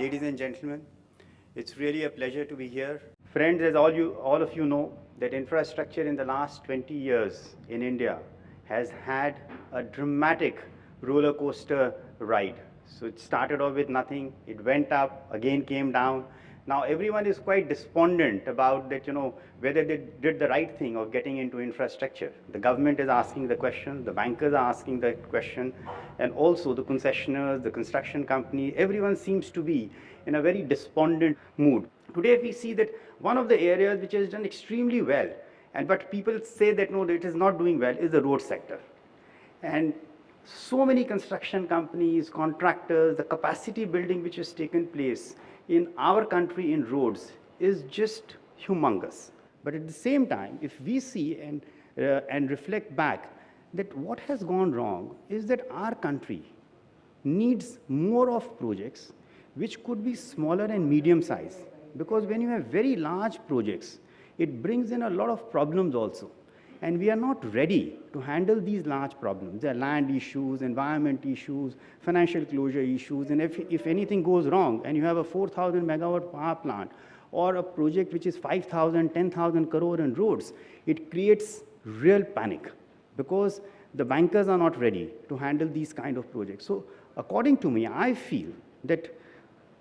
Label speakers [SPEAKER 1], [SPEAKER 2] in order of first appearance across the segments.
[SPEAKER 1] Ladies and gentlemen, it's really a pleasure to be here. Friends, as all of you know, that infrastructure in the last 20 years in India has had a dramatic roller coaster ride. So it started off with nothing, it went up, again came down. Now everyone is quite despondent about that, whether they did the right thing of getting into infrastructure. The government is asking the question, the bankers are asking the question, and also the concessionaires, the construction company, everyone seems to be in a very despondent mood. Today we see that one of the areas which has done extremely well, but people say that no, it is not doing well, is the road sector. And so many construction companies, contractors, the capacity building which has taken place in our country in roads is just humongous. But at the same time, if we see and reflect back, that what has gone wrong is that our country needs more of projects which could be smaller and medium size. Because when you have very large projects, it brings in a lot of problems also. And we are not ready to handle these large problems. There are land issues, environment issues, financial closure issues, and if anything goes wrong and you have a 4,000 megawatt power plant or a project which is 5,000, 10,000 crore in roads, it creates real panic because the bankers are not ready to handle these kind of projects. So according to me, I feel that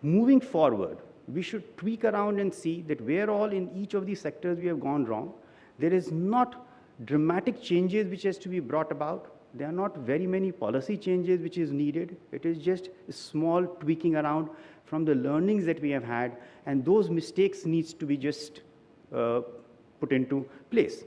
[SPEAKER 1] moving forward, we should tweak around and see that where all in each of these sectors we have gone wrong. There is not dramatic changes which has to be brought about. There are not very many policy changes which is needed. It is just a small tweaking around from the learnings that we have had, and those mistakes needs to be just put into place.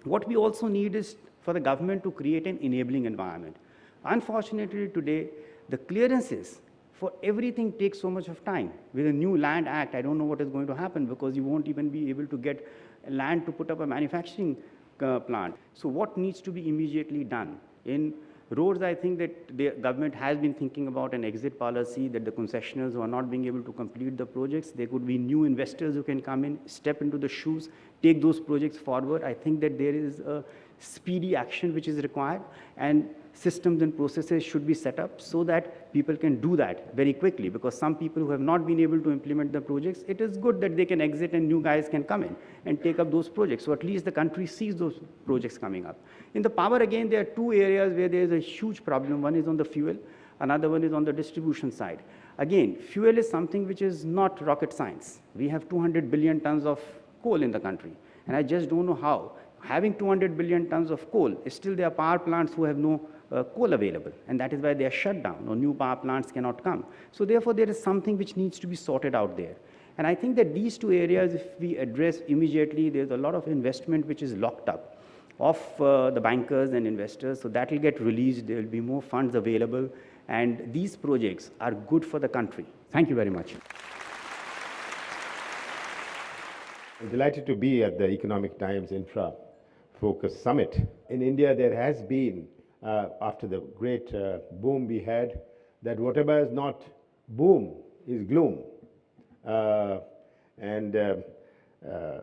[SPEAKER 1] What we also need is for the government to create an enabling environment. Unfortunately today, the clearances for everything takes so much of time. With a new land act, I don't know what is going to happen because you won't even be able to get land to put up a manufacturing plant. So what needs to be immediately done? In roads, I think that the government has been thinking about an exit policy, that the concessionaires who are not being able to complete the projects, there could be new investors who can come in, step into the shoes, take those projects forward. I think that there is a speedy action which is required, and systems and processes should be set up so that people can do that very quickly, because some people who have not been able to implement the projects, it is good that they can exit and new guys can come in and take up those projects. So at least the country sees those projects coming up. In the power, again, there are two areas where there is a huge problem. One is on the fuel, another one is on the distribution side. Again, fuel is something which is not rocket science. We have 200 billion tons of coal in the country, and I just don't know how. Having 200 billion tons of coal, still there are power plants who have no coal available, and that is why they are shut down, or new power plants cannot come. So therefore, there is something which needs to be sorted out there. And I think that these two areas, if we address immediately, there's a lot of investment which is locked up of the bankers and investors, so that will get released, there will be more funds available, and these projects are good for the country. Thank you very much.
[SPEAKER 2] I'm delighted to be at the Economic Times Infra Focus Summit. In India, there has been, after the great boom we had, that whatever is not boom is gloom.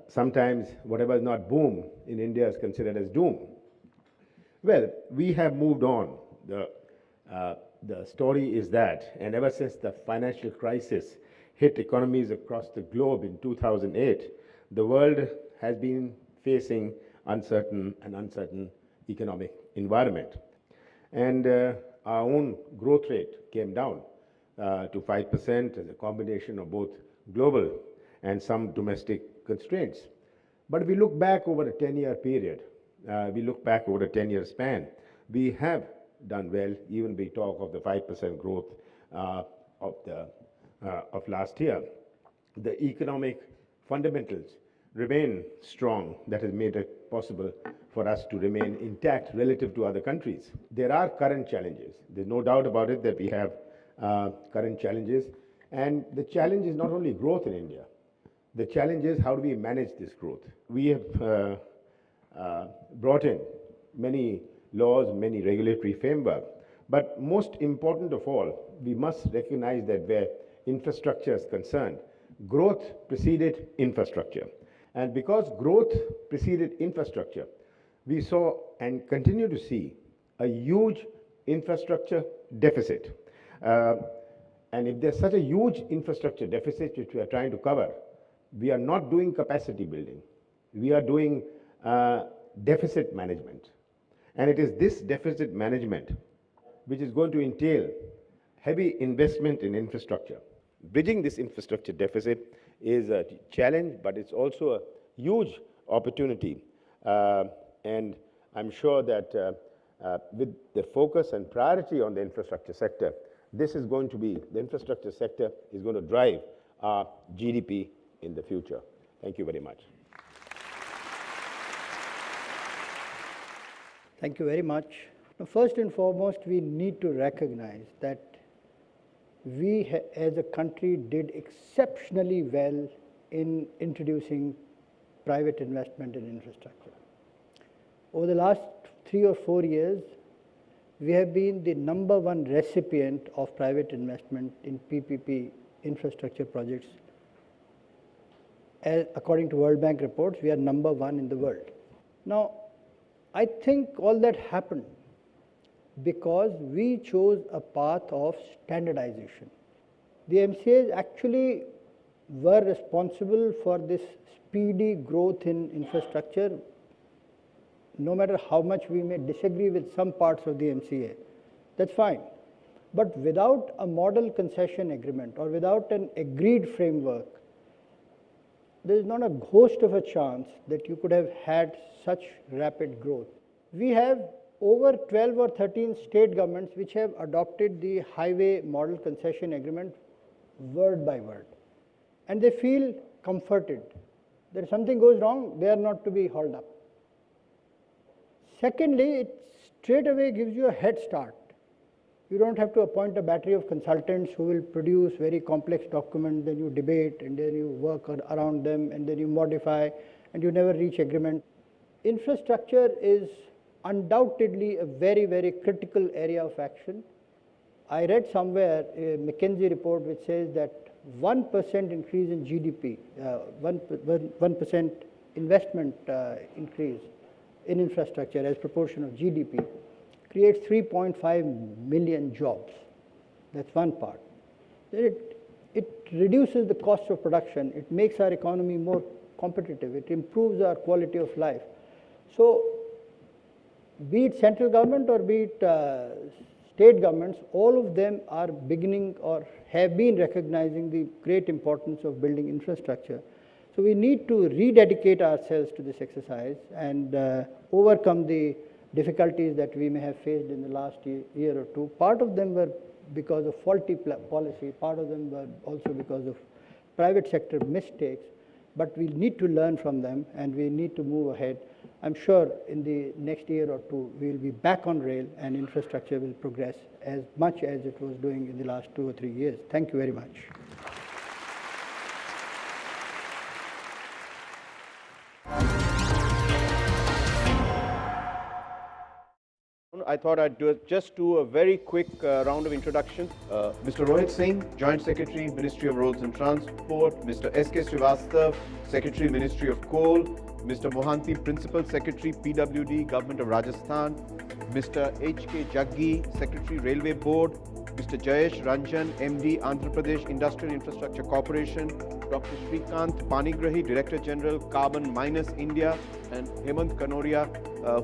[SPEAKER 2] Sometimes whatever is not boom in India is considered as doom. Well, we have moved on. The story is that, and ever since the financial crisis hit economies across the globe in 2008, the world has been facing uncertain economic environment. And our own growth rate came down to 5% as a combination of both global and some domestic constraints. But if we look back over a 10-year period, we look back over a 10-year span, we have done well. Even we talk of the 5% growth of last year. The economic fundamentals remain strong. That has made it possible for us to remain intact relative to other countries. There are current challenges. There's no doubt about it that we have current challenges. And the challenge is not only growth in India. The challenge is how do we manage this growth. We have brought in many laws, many regulatory framework. But most important of all, we must recognize that where infrastructure is concerned, growth preceded infrastructure. And because growth preceded infrastructure, we saw and continue to see a huge infrastructure deficit. And if there's such a huge infrastructure deficit which we are trying to cover, we are not doing capacity building. We are doing deficit management. And it is this deficit management which is going to entail heavy investment in infrastructure. Bridging this infrastructure deficit is a challenge, but it's also a huge opportunity. And I'm sure that with the focus and priority on the infrastructure sector, the infrastructure sector is going to drive our GDP in the future. Thank you very much.
[SPEAKER 3] Thank you very much. Now, first and foremost, we need to recognize that we as a country did exceptionally well in introducing private investment in infrastructure. Over the last 3 or 4 years, we have been the #1 recipient of private investment in PPP infrastructure projects. According to World Bank reports, we are #1 in the world. Now, I think all that happened because we chose a path of standardization. The MCAs actually were responsible for this speedy growth in infrastructure, no matter how much we may disagree with some parts of the MCA. That's fine. But without a model concession agreement or without an agreed framework, there is not a ghost of a chance that you could have had such rapid growth. We have over 12 or 13 state governments which have adopted the highway model concession agreement word by word. And they feel comforted that if something goes wrong, they are not to be hauled up. Secondly, it straight away gives you a head start. You don't have to appoint a battery of consultants who will produce very complex documents, then you debate, and then you work around them, and then you modify, and you never reach agreement. Infrastructure is undoubtedly a very, very critical area of action. I read somewhere a McKinsey report which says that 1% increase in GDP, 1% investment increase in infrastructure as proportion of GDP creates 3.5 million jobs. That's one part. Then it reduces the cost of production. It makes our economy more competitive. It improves our quality of life. So, be it central government or be it state governments, all of them are beginning or have been recognizing the great importance of building infrastructure. So, we need to rededicate ourselves to this exercise and overcome the difficulties that we may have faced in the last year or two. Part of them were because of faulty policy, part of them were also because of private sector mistakes, but we need to learn from them and we need to move ahead. I'm sure in the next year or two, we will be back on rail and infrastructure will progress as much as it was doing in the last 2 or 3 years. Thank you very much.
[SPEAKER 4] I thought I'd just do a very quick round of introduction. Mr. Rohit Singh, Joint Secretary, Ministry of Roads and Transport. Mr. S.K. Srivastav, Secretary, Ministry of Coal. Mr. Mohanty, Principal Secretary, PWD, Government of Rajasthan. Mr. H.K. Jaggi, Secretary, Railway Board. Mr. Jayesh Ranjan, MD, Andhra Pradesh Industrial Infrastructure Corporation. Dr. Shrikant Panigrahi, Director General, Carbon Minus India. And Hemant Kanoria,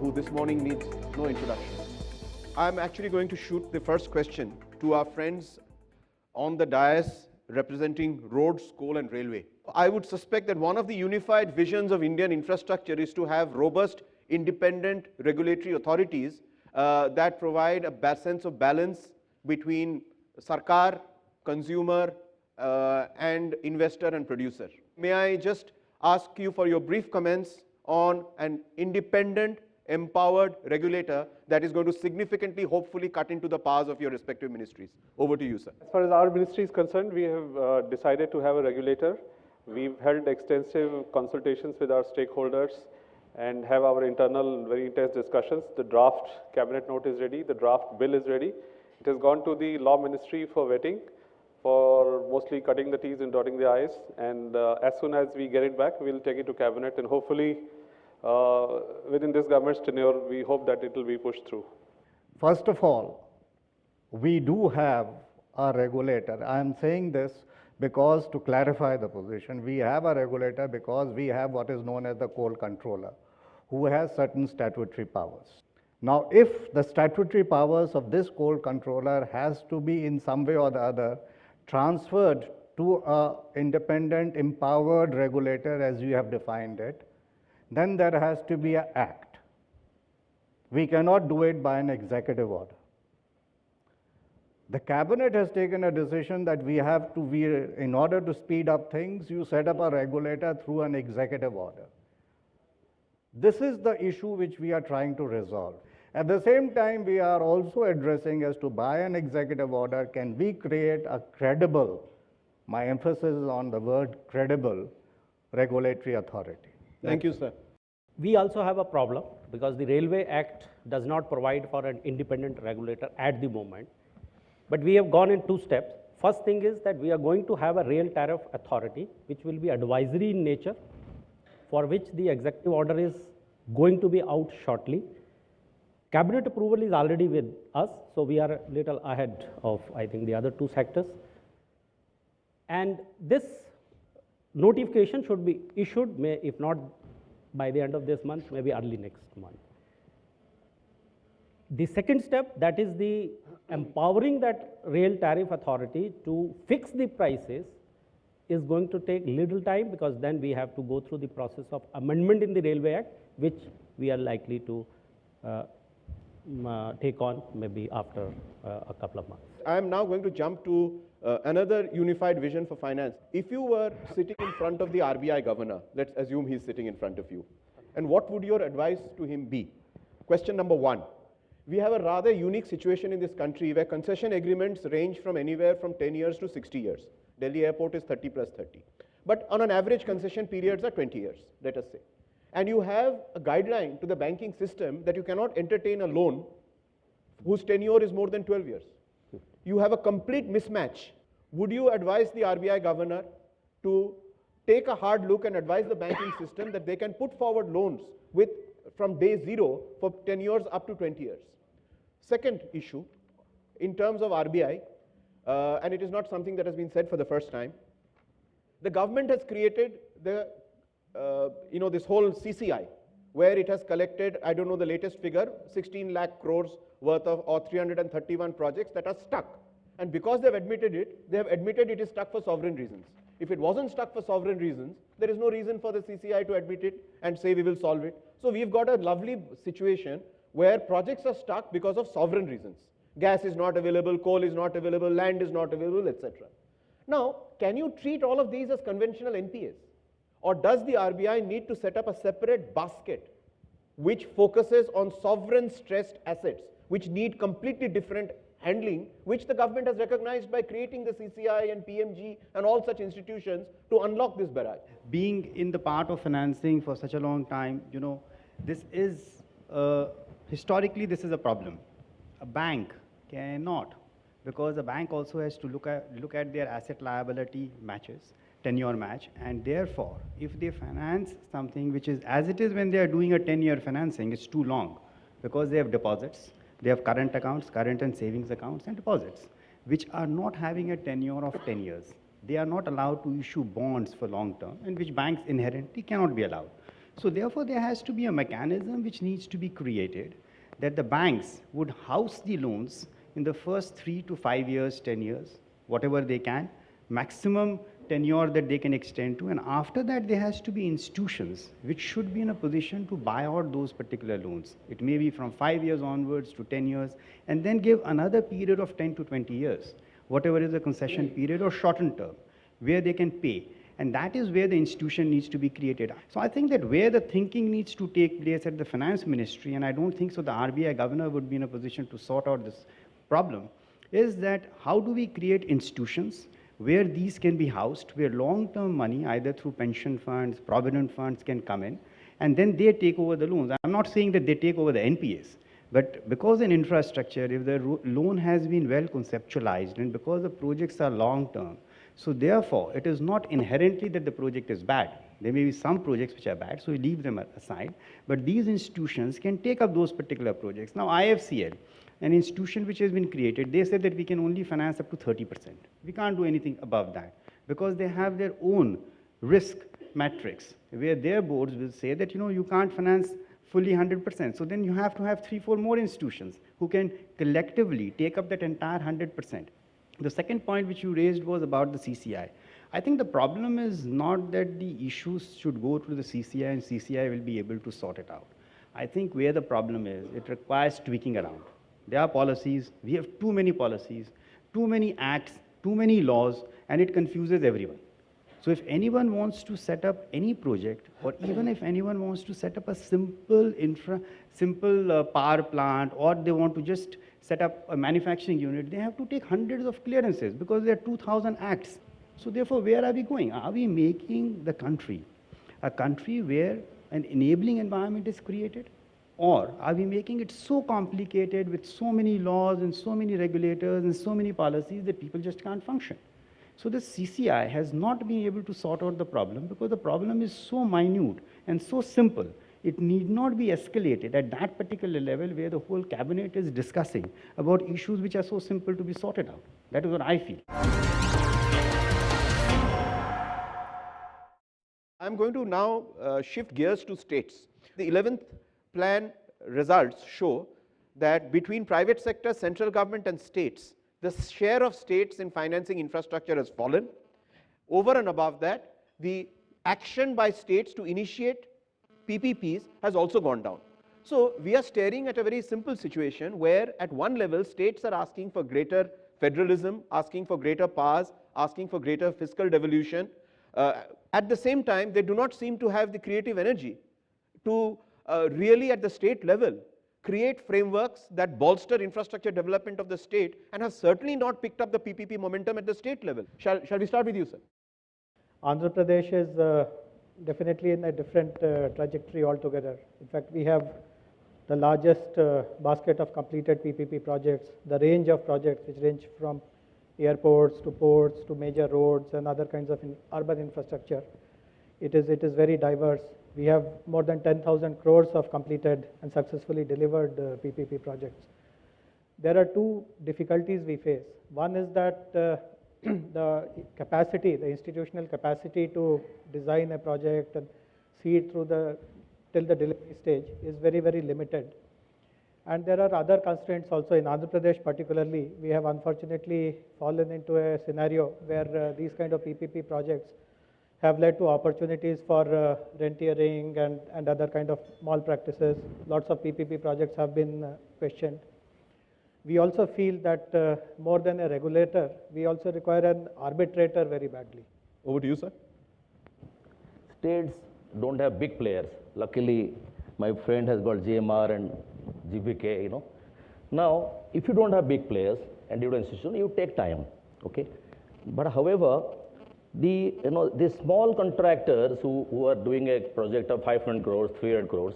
[SPEAKER 4] who this morning needs no introduction. I'm actually going to shoot the first question to our friends on the dais representing roads, coal and railway. I would suspect that one of the unified visions of Indian infrastructure is to have robust, independent regulatory authorities that provide a sense of balance between Sarkar, consumer and investor and producer. May I just ask you for your brief comments on an independent, empowered regulator that is going to significantly, hopefully, cut into the powers of your respective ministries. Over to you, sir.
[SPEAKER 5] As far as our ministry is concerned, we have decided to have a regulator. We've held extensive consultations with our stakeholders and have our internal very intense discussions. The draft cabinet note is ready. The draft bill is ready. It has gone to the law ministry for vetting, for mostly cutting the T's and dotting the I's. And as soon as we get it back, we'll take it to cabinet and hopefully within this government's tenure, we hope that it will be pushed through.
[SPEAKER 6] First of all, we do have a regulator. I am saying this because to clarify the position, we have a regulator because we have what is known as the coal controller, who has certain statutory powers. Now, if the statutory powers of this coal controller has to be in some way or the other transferred to an independent, empowered regulator as you have defined it, then there has to be an act. We cannot do it by an executive order. The cabinet has taken a decision that we have to, in order to speed up things, you set up a regulator through an executive order. This is the issue which we are trying to resolve. At the same time, we are also addressing as to by an executive order, can we create a credible, my emphasis is on the word credible, regulatory authority.
[SPEAKER 4] Thank you, sir.
[SPEAKER 7] We also have a problem because the Railway Act does not provide for an independent regulator at the moment. But we have gone in two steps. First thing is that we are going to have a rail tariff authority, which will be advisory in nature, for which the executive order is going to be out shortly. Cabinet approval is already with us, so we are a little ahead of, I think, the other two sectors. And this notification should be issued, if not by the end of this month, maybe early next month. The second step, that is the empowering that rail tariff authority to fix the prices, is going to take little time because then we have to go through the process of amendment in the Railway Act, which we are likely to take on maybe after a couple of months.
[SPEAKER 4] I am now going to jump to another unified vision for finance. If you were sitting in front of the RBI governor, let's assume he's sitting in front of you, and what would your advice to him be? Question number one. We have a rather unique situation in this country where concession agreements range from anywhere from 10 years to 60 years. Delhi airport is 30 plus 30. But on an average, concession periods are 20 years, let us say. And you have a guideline to the banking system that you cannot entertain a loan whose tenure is more than 12 years. You have a complete mismatch. Would you advise the RBI governor to take a hard look and advise the banking system that they can put forward loans from day zero for 10 years up to 20 years? Second issue, in terms of RBI, and it is not something that has been said for the first time, the government has created the, this whole CCI, where it has collected, I don't know the latest figure, 16 lakh crores worth of, or 331 projects that are stuck. And because they have admitted it is stuck for sovereign reasons. If it wasn't stuck for sovereign reasons, there is no reason for the CCI to admit it and say we will solve it. So we've got a lovely situation where projects are stuck because of sovereign reasons. Gas is not available, coal is not available, land is not available, etc. Now, can you treat all of these as conventional NPAs? Or does the RBI need to set up a separate basket which focuses on sovereign stressed assets, which need completely different handling, which the government has recognized by creating the CCI and PMG and all such institutions to unlock this barrage?
[SPEAKER 1] Being in the part of financing for such a long time, this is, historically, this is a problem. A bank cannot, because a bank also has to look at their asset liability matches, tenure match, and therefore, if they finance something which is, as it is when they are doing a 10-year financing, it's too long, because they have deposits, they have current accounts, current and savings accounts, and deposits, which are not having a tenure of 10 years. They are not allowed to issue bonds for long term, and which banks inherently cannot be allowed. So therefore, there has to be a mechanism which needs to be created that the banks would house the loans in the first 3 to 5 years, 10 years, whatever they can, maximum tenure that they can extend to, and after that there has to be institutions which should be in a position to buy out those particular loans. It may be from 5 years onwards to 10 years, and then give another period of 10 to 20 years, whatever is the concession period or shortened term, where they can pay. And that is where the institution needs to be created. So I think that where the thinking needs to take place at the finance ministry, and I don't think so the RBI governor would be in a position to sort out this problem, is that how do we create institutions where these can be housed, where long-term money, either through pension funds, provident funds can come in, and then they take over the loans. I'm not saying that they take over the NPAs, but because in infrastructure, if the loan has been well conceptualized, and because the projects are long-term, so therefore, it is not inherently that the project is bad. There may be some projects which are bad, so we leave them aside. But these institutions can take up those particular projects. Now, IFCL, an institution which has been created, they said that we can only finance up to 30%. We can't do anything above that because they have their own risk matrix where their boards will say that, you can't finance fully 100%. So then you have to have 3-4 more institutions who can collectively take up that entire 100%. The second point which you raised was about the CCI. I think the problem is not that the issues should go to the CCI and CCI will be able to sort it out. I think where the problem is, it requires tweaking around. There are policies, we have too many policies, too many acts, too many laws, and it confuses everyone. So if anyone wants to set up any project, or even if anyone wants to set up a simple power plant, or they want to just set up a manufacturing unit, they have to take hundreds of clearances because there are 2,000 acts. So therefore, where are we going? Are we making the country a country where an enabling environment is created? Or are we making it so complicated with so many laws and so many regulators and so many policies that people just can't function? So the CCI has not been able to sort out the problem because the problem is so minute and so simple. It need not be escalated at that particular level where the whole cabinet is discussing about issues which are so simple to be sorted out. That is what I feel.
[SPEAKER 4] I'm going to now shift gears to states. The 11th plan results show that between private sector, central government and states, the share of states in financing infrastructure has fallen. Over and above that, the action by states to initiate PPPs has also gone down. So we are staring at a very simple situation where at one level states are asking for greater federalism, asking for greater powers, asking for greater fiscal devolution. At the same time, they do not seem to have the creative energy to really at the state level create frameworks that bolster infrastructure development of the state, and have certainly not picked up the PPP momentum at the state level. Shall we start with you, sir?
[SPEAKER 3] Andhra Pradesh is definitely in a different trajectory altogether. In fact, we have the largest basket of completed PPP projects, the range of projects which range from airports to ports to major roads and other kinds of urban infrastructure. It is very diverse. We have more than 10,000 crores of completed and successfully delivered PPP projects. There are two difficulties we face. One is that the capacity, the institutional capacity to design a project and see it through till the delivery stage is very, very limited. And there are other constraints also. In Andhra Pradesh particularly, we have unfortunately fallen into a scenario where these kind of PPP projects have led to opportunities for rentiering and other kind of malpractices. Lots of PPP projects have been questioned. We also feel that more than a regulator, we also require an arbitrator very badly.
[SPEAKER 4] Over to you, sir.
[SPEAKER 8] States don't have big players. Luckily, my friend has got GMR and GBK, Now, if you don't have big players and you have an institution, you take time, okay? But however, the small contractors who are doing a project of 500 crores, 300 crores,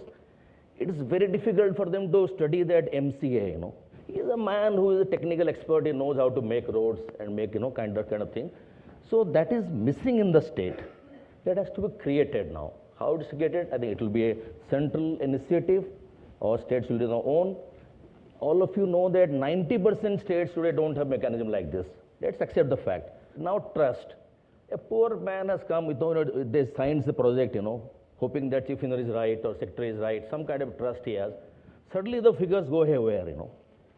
[SPEAKER 8] it is very difficult for them to study that MCA, He is a man who is a technical expert, he knows how to make roads and make, kind of thing. So that is missing in the state. That has to be created now. How it is created? I think it will be a central initiative, or states will do their own. All of you know that 90% states today don't have mechanism like this. Let's accept the fact. Now trust. A poor man has come, they signs the project, hoping that chief engineer is right or secretary is right, some kind of trust he has. Suddenly the figures go haywire,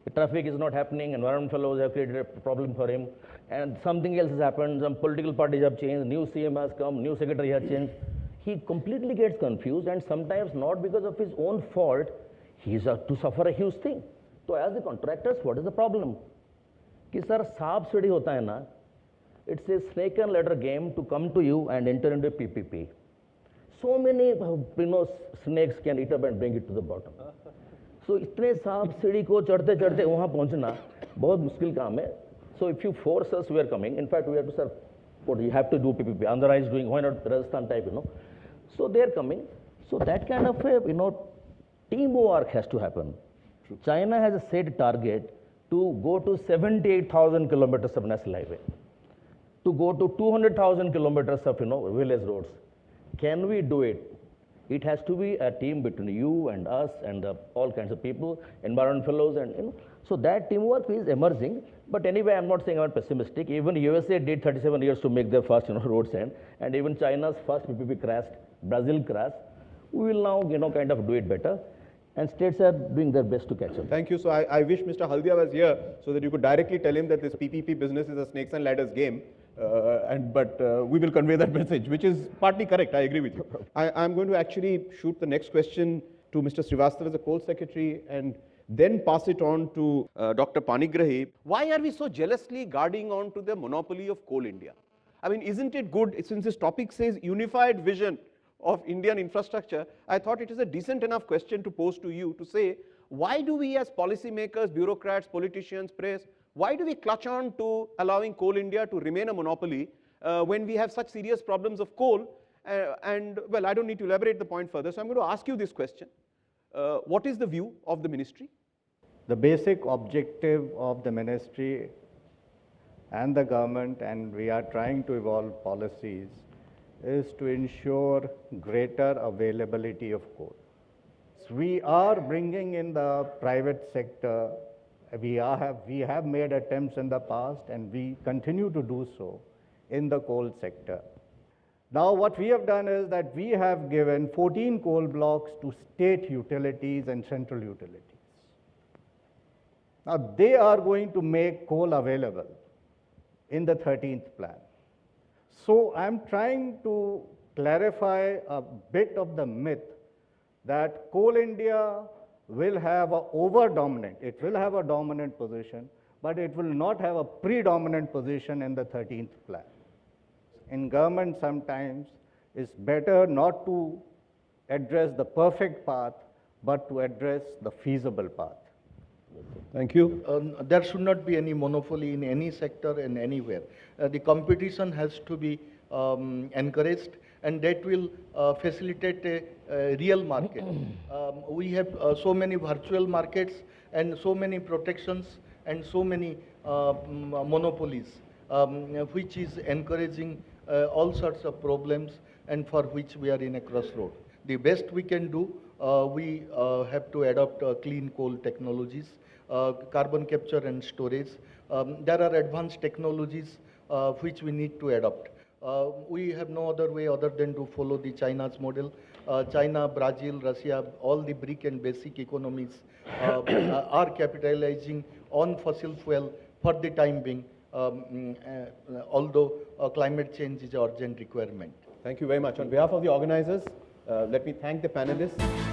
[SPEAKER 8] The traffic is not happening, environment fellows have created a problem for him, and something else has happened, some political parties have changed, new CM has come, new secretary has changed. He completely gets confused, and sometimes not because of his own fault, he is to suffer a huge thing. So as the contractors, what is the problem? Ki sir, saab sidi hota hai na, it's a snake and ladder game to come to you and enter into a PPP. So many snakes can eat up and bring it to the bottom. So इतने सांप सीढ़ी को चढ़ते चढ़ते वहाँ पहुँचना बहुत मुश्किल काम है. So if you force us, we are coming. In fact, we have to sir, what you have to do PPP. Andhra is doing, why not Rajasthan type, So they are coming. So that kind of a teamwork has to happen. China has a set target to go to 78,000 kilometers of national highway, to go to 200,000 kilometers of village roads. Can we do it? It has to be a team between you and us and all kinds of people, environment fellows, and So that teamwork is emerging. But anyway, I'm not saying I'm pessimistic. Even USA did 37 years to make their first roads end, and even China's first PPP crashed, Brazil crashed. We will now kind of do it better, and states are doing their best to catch up.
[SPEAKER 4] Thank you. So I wish Mr. Haldia was here so that you could directly tell him that this PPP business is a snakes and ladders game. But we will convey that message, which is partly correct. I agree with you. I'm going to actually shoot the next question to Mr. Srivastava as the coal secretary and then pass it on to Dr. Panigrahi. Why are we so jealously guarding on to the monopoly of Coal India? I mean, isn't it good, since this topic says unified vision of Indian infrastructure, I thought it is a decent enough question to pose to you to say, why do we as policymakers, bureaucrats, politicians, press, why do we clutch on to allowing Coal India to remain a monopoly when we have such serious problems of coal? Well, I don't need to elaborate the point further, so I'm going to ask you this question. What is the view of the ministry?
[SPEAKER 6] The basic objective of the ministry and the government, and we are trying to evolve policies, is to ensure greater availability of coal. So we are bringing in the private sector. We have made attempts in the past, and we continue to do so in the coal sector. Now what we have done is that we have given 14 coal blocks to state utilities and central utilities. Now they are going to make coal available in the 13th plan. So I'm trying to clarify a bit of the myth that Coal India will have a over-dominant, it will have a dominant position, but it will not have a predominant position in the 13th plan. In government sometimes it's better not to address the perfect path, but to address the feasible path.
[SPEAKER 4] Thank you.
[SPEAKER 9] There should not be any monopoly in any sector and anywhere. The competition has to be encouraged, and that will facilitate a real market. We have so many virtual markets and so many protections and so many monopolies, which is encouraging all sorts of problems, and for which we are in a crossroad. The best we can do, we have to adopt clean coal technologies, carbon capture and storage. There are advanced technologies which we need to adopt. We have no other way other than to follow the China's model. China, Brazil, Russia, all the BRIC and basic economies are capitalizing on fossil fuel for the time being, although climate change is an urgent requirement.
[SPEAKER 4] Thank you very much. On behalf of the organizers, let me thank the panelists.